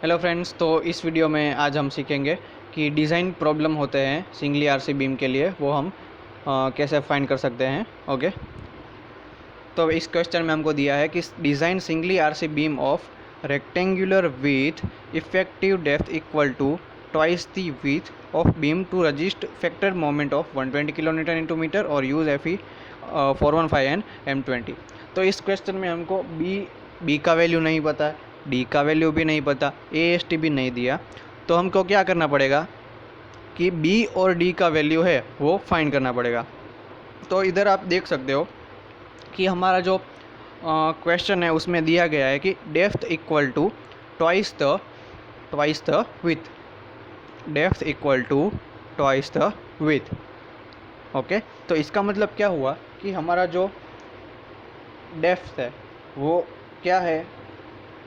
Hello friends, तो इस video में आज हम सीखेंगे कि डिज़ाइन प्रॉब्लम होते हैं सिंगली आरसी बीम के लिए, वो हम कैसे फाइंड कर सकते हैं। ओके, तो इस क्वेश्चन में हमको दिया है कि design singly RC beam of rectangular with effective depth equal to twice the width of beam to resist factor moment of 120 kilometre into metre और यूज़ FE 415 एंड M20। तो इस क्वेश्चन में हमको बी का वैल्यू नहीं पता है, D का वैल्यू भी नहीं पता, AST भी नहीं दिया। तो हमको क्या करना पड़ेगा कि बी और डी का वैल्यू है वो फाइंड करना पड़ेगा। तो इधर आप देख सकते हो कि हमारा जो क्वेश्चन है उसमें दिया गया है कि depth equal to twice the width, depth equal to twice the width. Okay, तो इसका मतलब क्या हुआ कि हमारा जो डेप्थ है वो क्या है,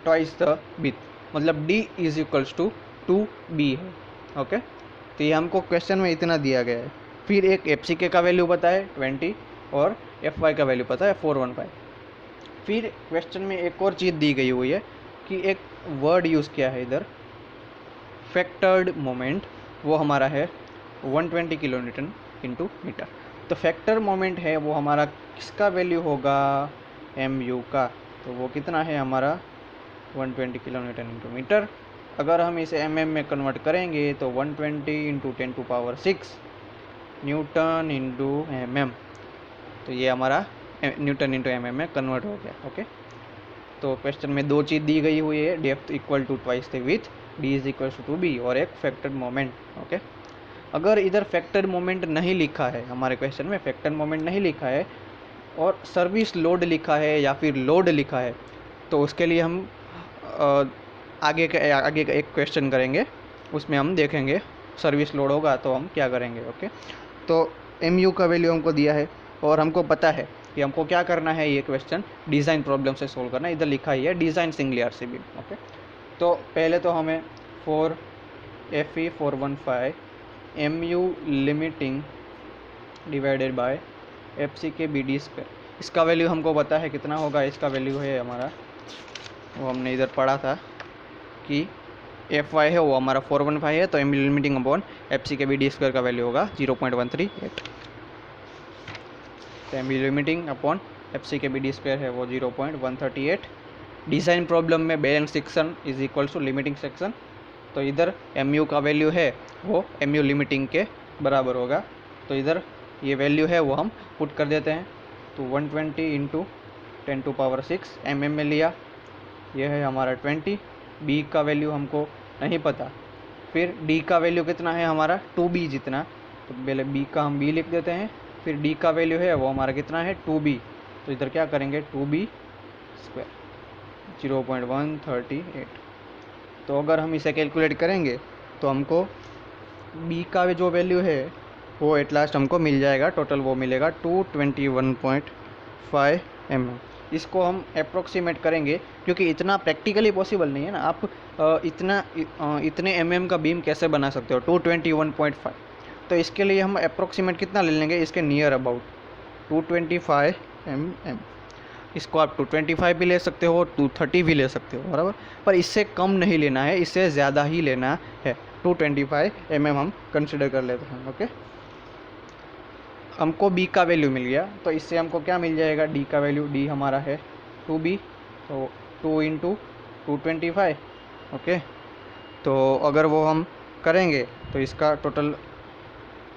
ट्वाइस द विथ, मतलब D is equals to 2B है। ओके, तो ये हमको क्वेश्चन में इतना दिया गया है। फिर एक FCK का वैल्यू पता है 20 और FY का वैल्यू पता है 415। फिर क्वेश्चन में एक और चीज़ दी गई हुई है कि एक वर्ड यूज़ किया है इधर, फैक्टर्ड मोमेंट, वो हमारा है 120 किलोन्यूटन इंटू मीटर। तो फैक्टर मोमेंट है वो हमारा किसका वैल्यू होगा, MU का। तो वो कितना है हमारा 120 किलोमीटर इंटू मीटर। अगर हम इसे mm में कन्वर्ट करेंगे तो 120 इंटू 10⁶ न्यूटन इंटू mm। तो ये हमारा न्यूटन इंटू mm में कन्वर्ट हो गया। ओके, तो क्वेश्चन में दो चीज़ दी गई हुई है, depth equal to twice the width, D is equal to B और एक फैक्टर्ड मोमेंट। ओके, अगर इधर फैक्टर्ड मोमेंट नहीं लिखा है, हमारे क्वेश्चन में फैक्टर्ड मोमेंट नहीं लिखा है और सर्विस लोड लिखा है या फिर लोड लिखा है, तो उसके लिए हम आगे का एक क्वेश्चन करेंगे, उसमें हम देखेंगे सर्विस लोड होगा तो हम क्या करेंगे। ओके, तो MU का वैल्यू हमको दिया है और हमको पता है कि हमको क्या करना है, ये क्वेश्चन डिज़ाइन प्रॉब्लम से सोल्व करना है। इधर लिखा ही है design singly RC beam. Okay, तो पहले तो हमें 4 FE 415 MU limiting divided by FCK BD², इसका वैल्यू हमको पता है कितना होगा। इसका वैल्यू है हमारा, वो हमने इधर पढ़ा था कि FY है वो हमारा 415 है, तो MU limiting upon FCK BD² का वैल्यू होगा 0.138। तो MU limiting upon FCK BD² है वो 0.138। डिज़ाइन प्रॉब्लम में balance section is equal to limiting section, तो इधर MU का वैल्यू है वो MU लिमिटिंग के बराबर होगा। तो इधर ये वैल्यू है वो हम पुट कर देते हैं। तो 120 इंटू 10⁶ mm में लिया, यह है हमारा 20। B का वैल्यू हमको नहीं पता। फिर D का वैल्यू कितना है हमारा 2B जितना, तो पहले B का हम B लिख देते हैं। फिर D का वैल्यू है वो हमारा कितना है 2B, तो इधर क्या करेंगे 2B² 0.138। तो अगर हम इसे कैलकुलेट करेंगे तो हमको B का जो वैल्यू है वो एट लास्ट हमको मिल जाएगा, टोटल वो मिलेगा 221.5 mm। इसको हम अप्रोक्सीमेट करेंगे क्योंकि इतना प्रैक्टिकली पॉसिबल नहीं है ना। आप इतने mm का बीम कैसे बना सकते हो 221.5। तो इसके लिए हम अप्रोक्सीमेट कितना ले लेंगे, इसके नियर अबाउट 225 mm। इसको आप 225 भी ले सकते हो, 230 भी ले सकते हो, बराबर, पर इससे कम नहीं लेना है, इससे ज़्यादा ही लेना है। 225 mm हम कंसिडर कर लेते हैं। ओके, हमको B का वैल्यू मिल गया, तो इससे हमको क्या मिल जाएगा, D का वैल्यू। D हमारा है 2B, तो 2 इंटू 225। ओके, तो अगर वो हम करेंगे तो इसका टोटल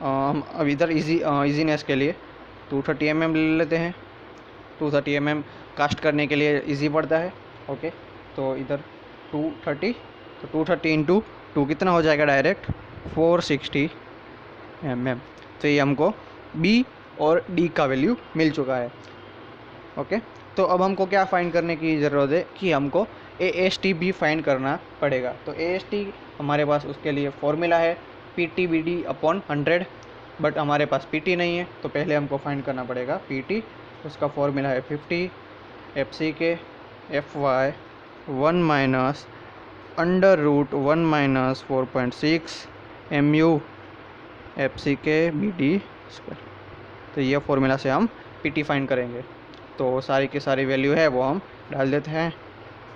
हम अब इधर इजीनेस के लिए 230 mm ले लेते हैं। 230 mm कास्ट करने के लिए इजी पड़ता है। ओके, तो इधर 230, तो 230 इंटू 2 कितना हो जाएगा डायरेक्ट 460 mm। तो ये हमको B और D का वैल्यू मिल चुका है। ओके, तो अब हमको क्या फाइंड करने की ज़रूरत है कि हमको AST भी फाइंड करना पड़ेगा। तो AST हमारे पास उसके लिए फॉर्मूला है PT/BD अपॉन 100, बट हमारे पास PT नहीं है, तो पहले हमको फाइंड करना पड़ेगा PT। उसका फॉर्मूला है 50 FCK FY 1 minus √1 - 4.6 MU FCK BD²। तो ये फॉर्मूला से हम PT फाइंड करेंगे। तो सारी की सारी वैल्यू है वो हम डाल देते हैं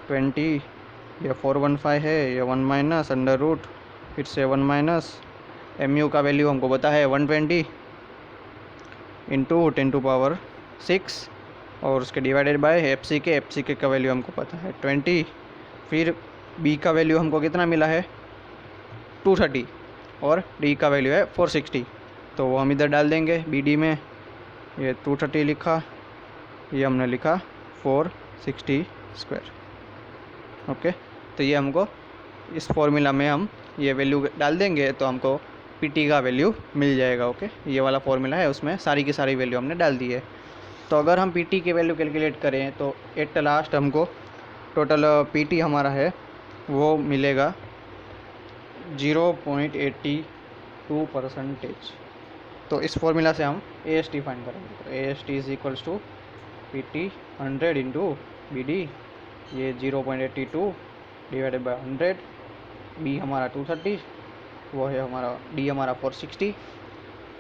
20 ये 415 है, ये 1 माइनस अंडर रूट, फिर से 1 माइनस, एम यू का वैल्यू हमको पता है 120 इंटू 10⁻6 और उसके डिवाइडेड बाय एफ सी के का वैल्यू हमको पता है 20। फिर बी का वैल्यू हमको कितना मिला है 230 और डी का वैल्यू है 460, तो वो हम इधर डाल देंगे बी डी में। ये 230 लिखा, ये हमने लिखा 460 स्क्वायर। ओके, तो ये हमको इस फॉर्मूला में हम ये वैल्यू डाल देंगे तो हमको पीटी का वैल्यू मिल जाएगा। ओके, ये वाला फॉर्मूला है, उसमें सारी की सारी वैल्यू हमने डाल दी है। तो अगर हम पीटी की वैल्यू कैलकुलेट करें तो एट लास्ट हमको टोटल पीटी हमारा है वो मिलेगा 0.82%। तो इस फॉर्मूला से हम ए एस टी फाइंड करेंगे। तो A S T is equals to P T 100 into B D, ये 0.82 डिवाइडेड बाई 100, बी हमारा 230, वो है हमारा डी हमारा 460,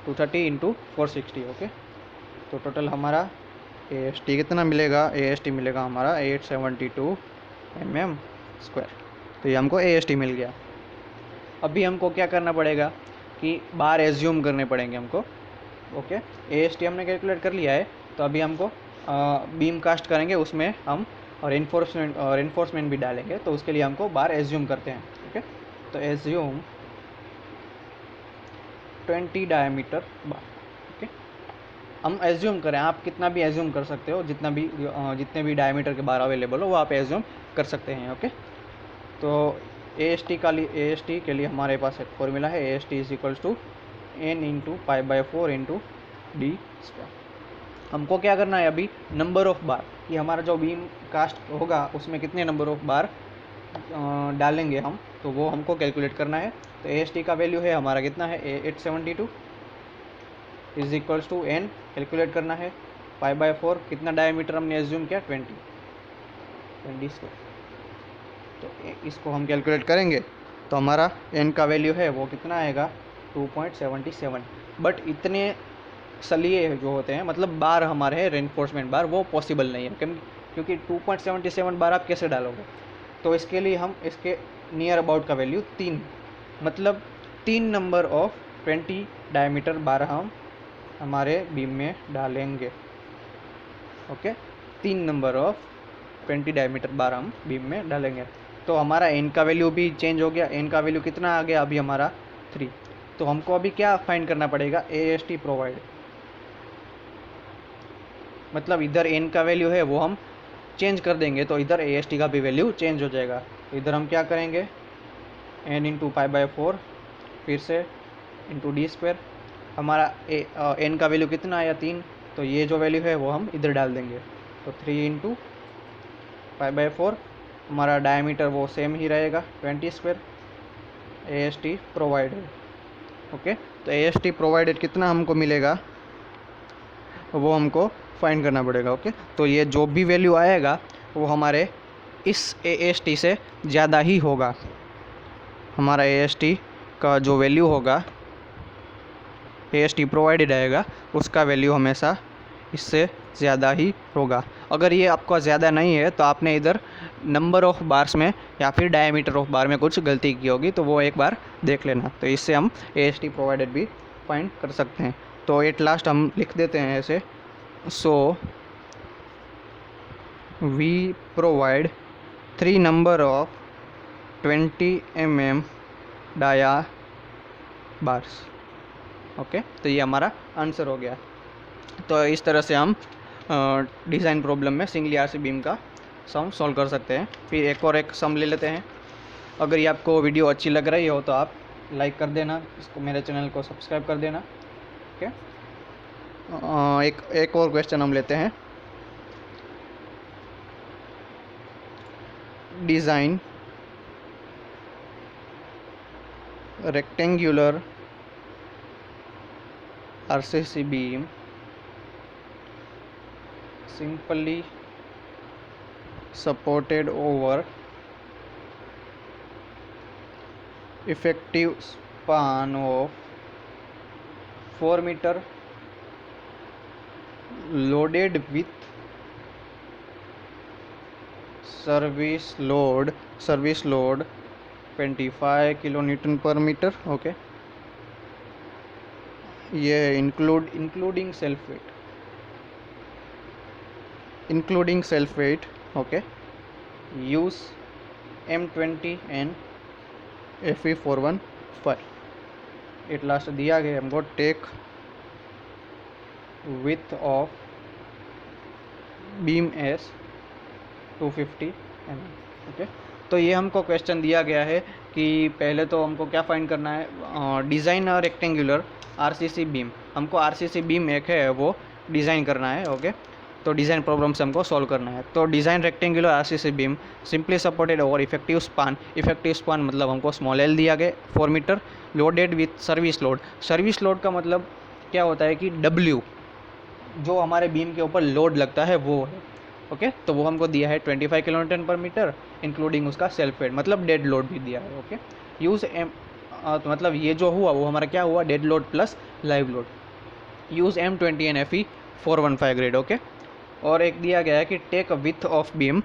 230 इंटू 460। ओके, तो टोटल हमारा ए एस टी कितना मिलेगा, ए एस टी मिलेगा हमारा 872 mm स्क्वायर। तो ये हमको ए एस टी मिल गया। अभी हमको क्या करना पड़ेगा कि बार एज्यूम करने पड़ेंगे हमको। ओके, ए एस टी हमने कैलकुलेट कर लिया है, तो अभी हमको बीम कास्ट करेंगे, उसमें हम और इन्फोर्समेंट भी डालेंगे, तो उसके लिए हमको बार एज्यूम करते हैं। ओके, तो एज्यूम 20 डायमीटर बार। ओके, हम एज्यूम करें, आप कितना भी एज्यूम कर सकते हो, जितने भी डायमीटर के बार अवेलेबल हो वो आप एज्यूम कर सकते हैं। ओके, तो ए एस टी के लिए हमारे पास एक फॉर्मूला है, A S T is equals to N into pi by 4 into D square. हमको क्या करना है अभी, नंबर ऑफ बार, कि हमारा जो बीम कास्ट होगा उसमें कितने नंबर ऑफ बार डालेंगे हम, तो वो हमको कैलकुलेट करना है। तो ए एस टी का वैल्यू है हमारा कितना है 872 is equals to N calculate करना है, पाई बाय 4 कितना डायमीटर हमने एज्यूम किया 20 स्क्वायर। तो इसको हम कैलकुलेट करेंगे तो हमारा एन का वैल्यू है वो कितना आएगा 2.77। बट इतने सलिए जो होते हैं, मतलब बार हमारे हैं रेनफोर्समेंट बार, वो पॉसिबल नहीं है, क्योंकि 2.77 बार आप कैसे डालोगे। तो इसके लिए हम इसके नियर अबाउट का वैल्यू 3, मतलब 3 नंबर ऑफ 20 डायमीटर बार हम हमारे बीम में डालेंगे। ओके, 3 नंबर ऑफ 20 डायमीटर बार हम बीम में डालेंगे। तो हमारा एन का वैल्यू भी चेंज हो गया, एन का वैल्यू कितना आ गया अभी हमारा 3। तो हमको अभी क्या फाइंड करना पड़ेगा, ए एस टी प्रोवाइड, मतलब इधर एन का वैल्यू है वो हम चेंज कर देंगे, तो इधर ए एस टी का भी वैल्यू चेंज हो जाएगा। तो इधर हम क्या करेंगे, एन इंटू पाई बाई 4 फिर से इंटू डी स्क्वायर, हमारा एन का वैल्यू कितना आया 3, तो ये जो वैल्यू है वो हम इधर डाल देंगे। तो 3 इंटू पाई बाई 4, हमारा डायमीटर वो सेम ही रहेगा 20 स्क्वायर, ए एस टी प्रोवाइडेड। ओके, तो ए एस टी प्रोवाइडेड कितना हमको मिलेगा वो हमको फाइंड करना पड़ेगा। ओके, तो ये जो भी वैल्यू आएगा वो हमारे इस ए एस टी से ज़्यादा ही होगा। हमारा ए एस टी का जो वैल्यू होगा, ए एस टी प्रोवाइडेड आएगा, उसका वैल्यू हमेशा इससे ज़्यादा ही होगा। अगर ये आपका ज़्यादा नहीं है तो आपने इधर नंबर ऑफ़ बार्स में या फिर डायमीटर ऑफ बार में कुछ गलती की होगी, तो वो एक बार देख लेना। तो इससे हम ए एस टी प्रोवाइडेड भी फाइंड कर सकते हैं। तो एट लास्ट हम लिख देते हैं ऐसे, so we provide 3 number of 20 mm dia bars. Okay, तो ये हमारा आंसर हो गया। तो इस तरह से हम डिज़ाइन प्रॉब्लम में सिंगल आरसी बीम का सम सॉल्व कर सकते हैं। फिर एक सम ले लेते हैं। अगर ये आपको वीडियो अच्छी लग रही हो तो आप लाइक कर देना, इसको मेरे चैनल को सब्सक्राइब कर देना। ओके, एक और क्वेश्चन हम लेते हैं। Design rectangular RCC beam simply supported over effective span of 4 meter, loaded with service load 25 kilo newton per metre. Okay, ये है including self weight. Okay, use M20 and Fe415। At last दिया गया हमको take width of beam as 250 mm। Okay, तो ये हमको question दिया गया है कि पहले तो हमको क्या फाइंड करना है, डिज़ाइन रेक्टेंगुलर आरसीसी बीम। हमको आरसीसी बीम एक है वो डिज़ाइन करना है। ओके, तो डिज़ाइन प्रॉब्लम से हमको सॉल्व करना है। तो design rectangular RCC beam simply supported over effective span मतलब हमको स्मॉल एल दिया गया 4 metre, loaded with service load. Service load का मतलब क्या होता है कि W जो हमारे बीम के ऊपर लोड लगता है वो है। ओके, तो वो हमको दिया है 25 kilo newton per metre including उसका सेल्फ वेट, मतलब डेड लोड भी दिया है। ओके, यूज़ तो मतलब ये जो हुआ वो हमारा क्या हुआ, dead load plus live load. Use M20 and Fe415 grade. Okay, और एक दिया गया है कि टेक विथ ऑफ बीम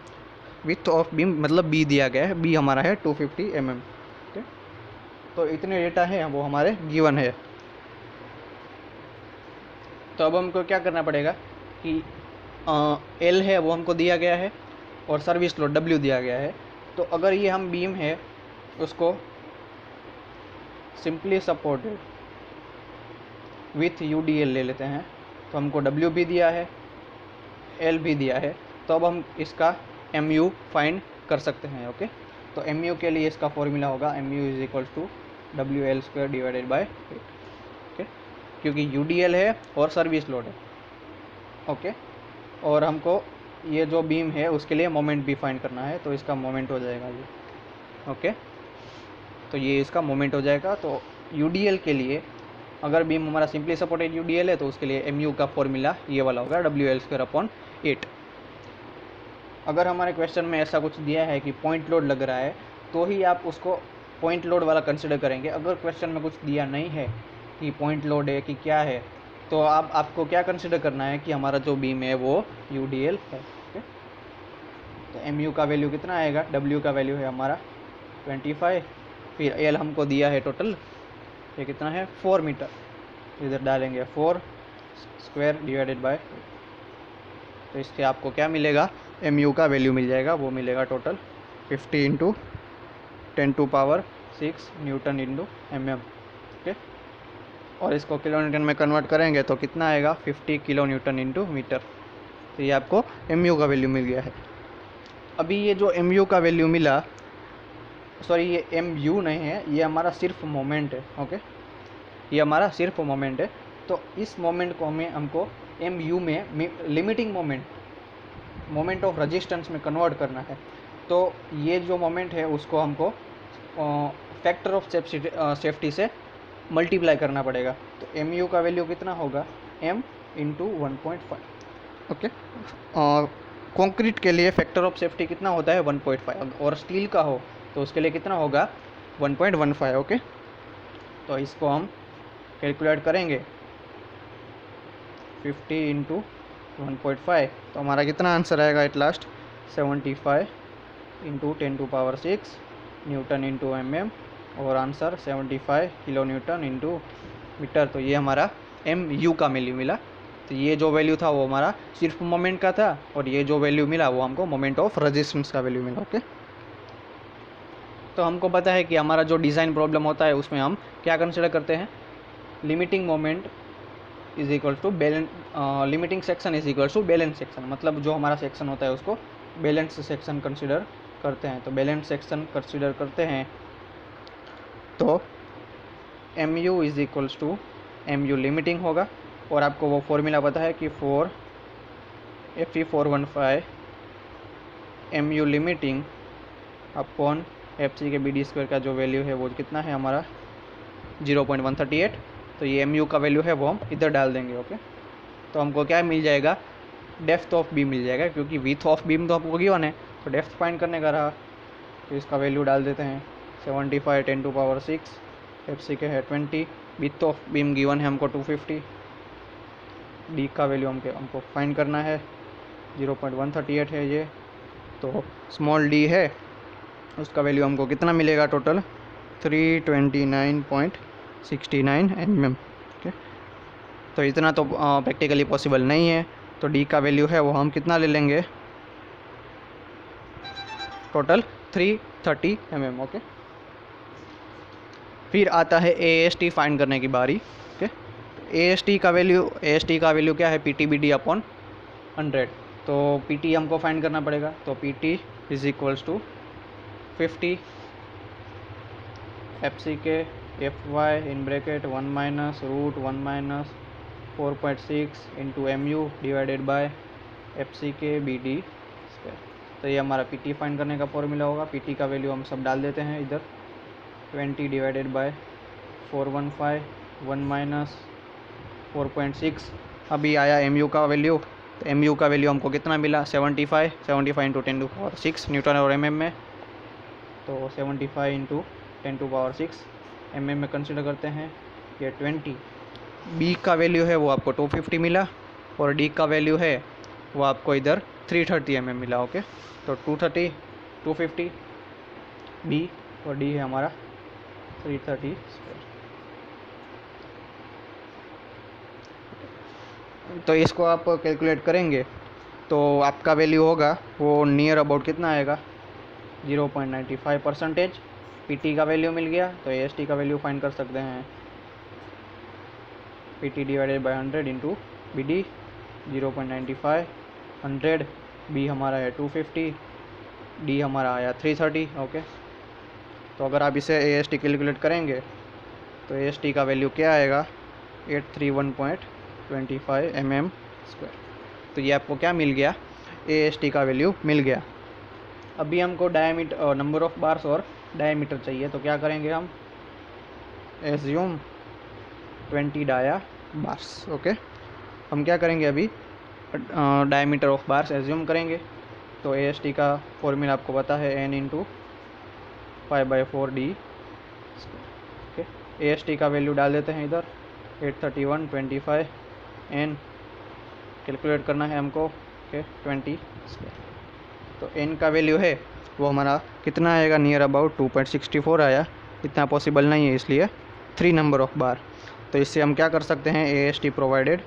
मतलब B दिया गया है, B हमारा है 250 mm। ओके, तो इतने डेटा है वो हमारे गिवन है। तो अब हमको क्या करना पड़ेगा कि L है वो हमको दिया गया है और सर्विस लोड W दिया गया है। तो अगर ये हम बीम है उसको सिंपली सपोर्टेड विथ UDL ले लेते हैं, तो हमको W भी दिया है, L भी दिया है। तो अब हम इसका MU फाइंड कर सकते हैं। ओके, तो MU के लिए इसका फॉर्मूला होगा MU is equal to WL² divided by 8। Okay, क्योंकि UDL है और सर्विस लोड है। ओके, और हमको ये जो बीम है उसके लिए मोमेंट भी फाइंड करना है, तो इसका मोमेंट हो जाएगा ये। ओके, तो ये इसका मोमेंट हो जाएगा। तो UDL के लिए अगर बीम हमारा सिंपली सपोर्टेड UDL है तो उसके लिए MU का फॉर्मूला ये वाला होगा WL²/8। अगर हमारे क्वेश्चन में ऐसा कुछ दिया है कि पॉइंट लोड लग रहा है तो ही आप उसको पॉइंट लोड वाला कंसिडर करेंगे। अगर क्वेश्चन में कुछ दिया नहीं है कि पॉइंट लोड है कि क्या है, तो आपको क्या कंसिडर करना है कि हमारा जो बीम है वो UDL है। ओके, तो MU का वैल्यू कितना आएगा, W का वैल्यू है हमारा 25, फिर L हमको दिया है टोटल, ये कितना है 4 मीटर, इधर डालेंगे 4 स्क्वायर डिवाइडेड बाय, तो इससे आपको क्या मिलेगा, MU का वैल्यू मिल जाएगा, वो मिलेगा टोटल 50 × 10⁶ न्यूटन × mm। ओके, और इसको किलो न्यूटन में कन्वर्ट करेंगे तो कितना आएगा 50 किलो न्यूटन × मीटर। तो ये आपको MU का वैल्यू मिल गया है। अभी ये जो MU का वैल्यू मिला, सॉरी ये MU नहीं है, ये हमारा सिर्फ मोमेंट है। ओके, ये हमारा सिर्फ मोमेंट है। तो इस मोमेंट को हमको MU में लिमिटिंग मोमेंट ऑफ रेजिस्टेंस में कन्वर्ट करना है। तो ये जो मोमेंट है उसको हमको फैक्टर ऑफ सेफ्टी से मल्टीप्लाई करना पड़ेगा। तो MU का वैल्यू कितना होगा, M × 1.5। ओके, कंक्रीट के लिए फैक्टर ऑफ सेफ्टी कितना होता है 1.5, और स्टील का हो तो उसके लिए कितना होगा 1.15। ओके, तो इसको हम कैलकुलेट करेंगे 50 × 1.5, तो हमारा कितना आंसर आएगा एट लास्ट 75 × 10⁶ न्यूटन × mm, और आंसर 75 किलो न्यूटन × मीटर। तो ये हमारा MU का वैल्यू मिला। तो ये जो वैल्यू था वो हमारा सिर्फ मोमेंट का था, और ये जो वैल्यू मिला वो हमको मोमेंट ऑफ रेजिस्टेंस का वैल्यू मिला। ओके, तो हमको पता है कि हमारा जो डिज़ाइन प्रॉब्लम होता है उसमें हम क्या कंसिडर करते हैं, limiting moment is equal to balance, limiting section is equal to balance section, मतलब जो हमारा सेक्शन होता है उसको बैलेंस सेक्शन कंसिडर करते हैं। तो बैलेंस सेक्शन कंसिडर करते हैं तो MU is equals to MU limiting होगा, और आपको वो फॉर्मूला पता है कि Fe415 MU limiting upon FC के BD² का जो वैल्यू है वो कितना है हमारा 0.138। तो ये MU का वैल्यू है वो हम इधर डाल देंगे। ओके, तो हमको क्या मिल जाएगा, डेप्थ ऑफ बीम मिल जाएगा, क्योंकि विथ ऑफ बीम तो हमको गिवन है, तो डेप्थ फाइंड करने का रहा, तो इसका वैल्यू डाल देते हैं 75 10⁶, FC के है 20, विथ ऑफ बीम गिवन है हमको 250, D का वैल्यू हमको फाइंड करना है 0.138 है ये, तो स्मॉल डी है उसका वैल्यू हमको कितना मिलेगा टोटल 329.69 mm। ओके, तो इतना तो प्रैक्टिकली पॉसिबल नहीं है, तो डी का वैल्यू है वो हम कितना ले लेंगे टोटल 330 mm। ओके, फिर आता है AST फाइंड करने की बारी। ओके, AST का वैल्यू क्या है PTBD अपॉन 100। तो PT हमको फाइंड करना पड़ेगा, तो PT is equals to 50 FCK FY in bracket 1 minus root 1 minus 4.6 into MU divided by FCK BD square. तो ये हमारा PT फाइंड करने का फॉर्मूला होगा। PT का वैल्यू हम सब डाल देते हैं इधर, 20 डिवाइडेड बाय 415 1 माइनस 4.6। अभी आया MU का वैल्यू, तो MU का वैल्यू हमको कितना मिला 75 इंटू 10⁶ न्यूटन और mm में, तो 75 इंटू 10⁶ mm में कंसिडर करते हैं ये 20। B का वैल्यू है वो आपको 250 मिला और D का वैल्यू है वो आपको इधर 330 mm मिला। ओके, तो 230 250 B और D है हमारा 330 स्क्वायर। तो इसको आप कैलकुलेट करेंगे तो आपका वैल्यू होगा वो नियर अबाउट कितना आएगा 0.95%। PT का वैल्यू मिल गया, तो AST का वैल्यू फाइंड कर सकते हैं PT divided by 100 into BD 0.95 100। B हमारा है 250, D हमारा आया 330। ओके, तो अगर आप इसे AST कैलकुलेट करेंगे तो AST का वैल्यू क्या आएगा 831.25 mm स्क्वायर। तो ये आपको क्या मिल गया AST का वैल्यू मिल गया। अभी हमको डायमीटर नंबर ऑफ बार्स और डायमीटर चाहिए, तो क्या करेंगे हम एज्यूम 20 डाया बार्स। ओके, हम क्या करेंगे अभी डायमीटर ऑफ बार्स एज्यूम करेंगे। तो AST का फॉर्मूला आपको पता है n into 5/4D। Okay, AST का वैल्यू डाल देते हैं इधर 831.25 n कैलकुलेट करना है हमको। Okay, 20 square. तो n का वैल्यू है वो हमारा कितना आएगा नियर अबाउट 2.64 आया। इतना पॉसिबल नहीं है, इसलिए 3 नंबर ऑफ बार। तो इससे हम क्या कर सकते हैं AST प्रोवाइडेड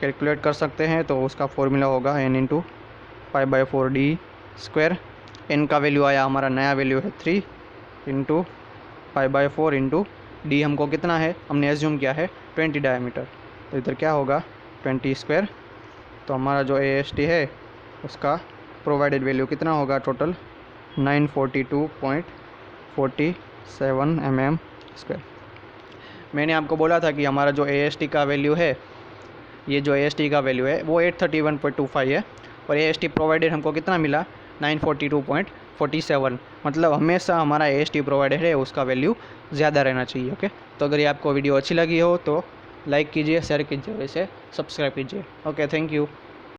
कैलकुलेट कर सकते हैं। तो उसका फॉर्मूला होगा n into 5/4D square. n का वैल्यू आया हमारा नया वैल्यू है 3 इंटू 5/4 इंटू D हमको कितना है हमने एज्यूम किया है 20 डायमीटर, तो इधर क्या होगा 20 स्क्वायर। तो हमारा जो AST है उसका प्रोवाइडेड वैल्यू कितना होगा टोटल 942.47 mm स्क्वायर। मैंने आपको बोला था कि हमारा जो AST का वैल्यू है, ये जो AST का वैल्यू है वो 831.25 है और AST प्रोवाइडेड हमको कितना मिला 942.47। मतलब हमेशा हमारा AST प्रोवाइडेड है उसका वैल्यू ज़्यादा रहना चाहिए। ओके, तो अगर ये आपको वीडियो अच्छी लगी हो तो लाइक कीजिए, शेयर कीजिए, वैसे सब्सक्राइब कीजिए। Okay, thank you.